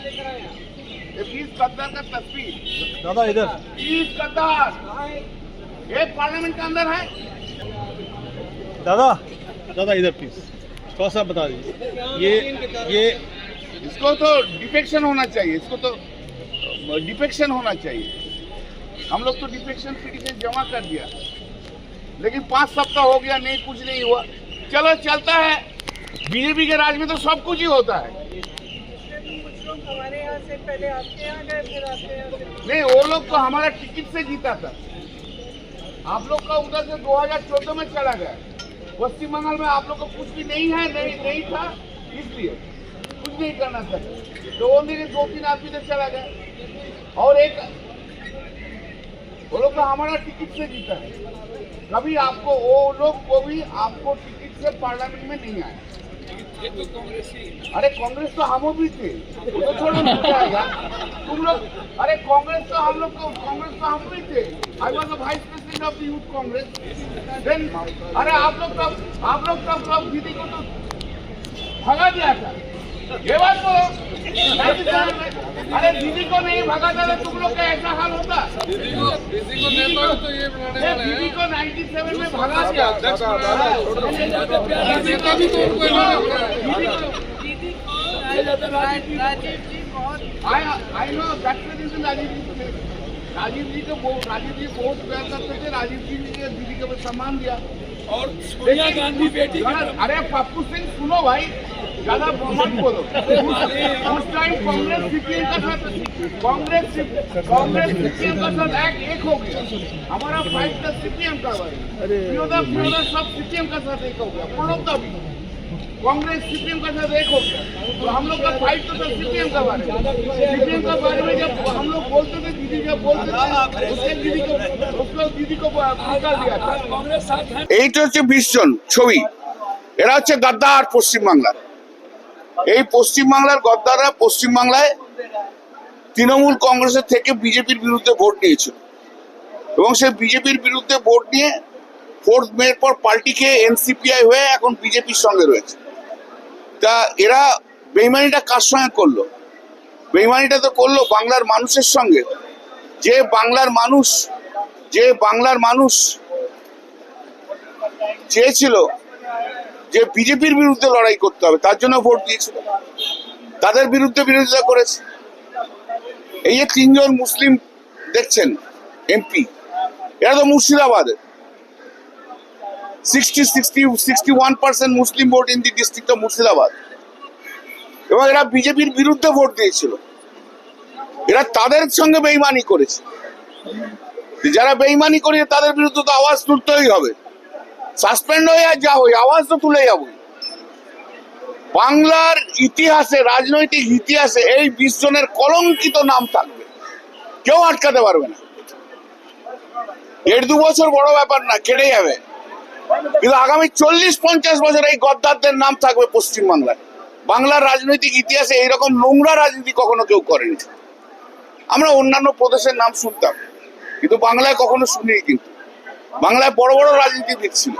Please गद्दार का तस्वीर दादा इधर प्लीज गद्दार ये पार्लियामेंट के अंदर है। दादा दादा इधर प्लीज थोड़ा सा बता दीजिए ये इसको तो डिफेक्शन होना चाहिए, इसको तो डिफेक्शन होना चाहिए। हम लोग तो डिफेक्शन पिटीशन जमा कर दिया, लेकिन 5 सप्ताह हो गया, नहीं कुछ नहीं हुआ। चलो चलता है, बीजेपी के राज में तो सब कुछ ही होता है। हमारे यहाँ से पहले आपके यहाँ गए, फिर आपके यहाँ से नहीं, वो लोग तो हमारा टिकट से जीता था, आप लोग का उधर से 2014 में चला गया। पश्चिम बंगाल में आप लोग को कुछ भी नहीं है, नहीं था, इसलिए कुछ नहीं करना था। तो वो मेरे 2-3 आदमी तो चला गया, और एक वो लोग तो हमारा टिकट से जीता है। कभी आपको वो लोग को भी आपको टिकट से पार्लियामेंट में नहीं आया। अरे कांग्रेस तो हम भी थे, वो तो छोड़ो जाएगा तुम लोग। अरे कांग्रेस तो हम लोग को, कांग्रेस तो हम भी थे। I was the vice president of the youth Congress then. अरे आप लोग तब दीदी को तो भगा दिया था, ये बात बोलो। अरे दीदी को नहीं भगा था तो तुम लोग का ऐसा हाल होता। दीदी को 97 में भगा दिया। राजीव जी बहुत I know that's the reason. Rajiv ji बहुत प्यार करते थे। राजीव जी ने दीदी को सम्मान दिया। और सोनिया गांधी बेटी, अरे पप्पू सिंह सुनो भाई, ज्यादा मत बोलो। उस टाइम कांग्रेस सीपीएम का साथ एक हो गया। हमारा फाइट था सीपीएम का भाई, फिरोजा सब सीपीएम का साथ एक हो गया। प्रणब का भी कांग्रेस सीपीएम का साथ एक हो गया। तो हम लोग का फाइट तो था सीपीएम का बारे में। सीपीएम का बारे में जब हम लोग बोलते थे, दीदी जब बोलते थे, उसके दीदी को निकाल दिया था। এইটা হচ্ছে 20 জন ছবি, এরা হচ্ছে গদ্দার পশ্চিমবাংলার। এই পশ্চিমবাংলার গদ্দাররা পশ্চিমবাংলায় তৃণমূল কংগ্রেসের থেকে বিজেপির বিরুদ্ধে ভোট নিয়েছিল, এবং সেই বিজেপির বিরুদ্ধে ভোট নিয়ে 4 মের পর পাল্টি খেয়ে এনসিপিআই হয়ে এখন বিজেপির সঙ্গে রয়েছে। তা এরা বেইমানিটা কার সঙ্গে করলো? বেইমানিটা তো করলো বাংলার মানুষের সঙ্গে। যে বাংলার মানুষ চেয়েছিল যে বিজেপির বিরুদ্ধে লড়াই করতে হবে, তার জন্য ভোট দিয়েছিল, তাদের বিরুদ্ধে বিরোধিতা করেছে। এই যে 3 জন মুসলিম দেখছেন এমপি, এরা তো মুর্শিদাবাদের। 61% Muslim vote in the district of Murshidabad, এবং এরা বিজেপির বিরুদ্ধে ভোট দিয়েছিল। এরা তাদের সঙ্গে বেইমানি করেছে। যারা বেইমানি করে তাদের বিরুদ্ধে তো আওয়াজ তুলতেই হবে। সাসপেন্ড হয়ে আর যা হই, আওয়াজ তো তুলে যাবো। বাংলার ইতিহাসে, রাজনৈতিক ইতিহাসে এই 20 জনের কলঙ্কিত নাম থাকবে, কেউ আটকাতে পারবে না। 1.5-2 বছর বড় ব্যাপার না, কেটে যাবে, কিন্তু আগামী 40-50 বছর এই গদ্দারদের নাম থাকবে পশ্চিমবাংলায়। বাংলার রাজনৈতিক ইতিহাসে এইরকম নোংরা রাজনীতি কখনো কেউ করেনি। আমরা অন্যান্য প্রদেশের নাম শুনতাম, কিন্তু বাংলায় কখনো শুনিনি। কিন্তু বাংলায় বড় বড় রাজনীতিবিদ ছিল।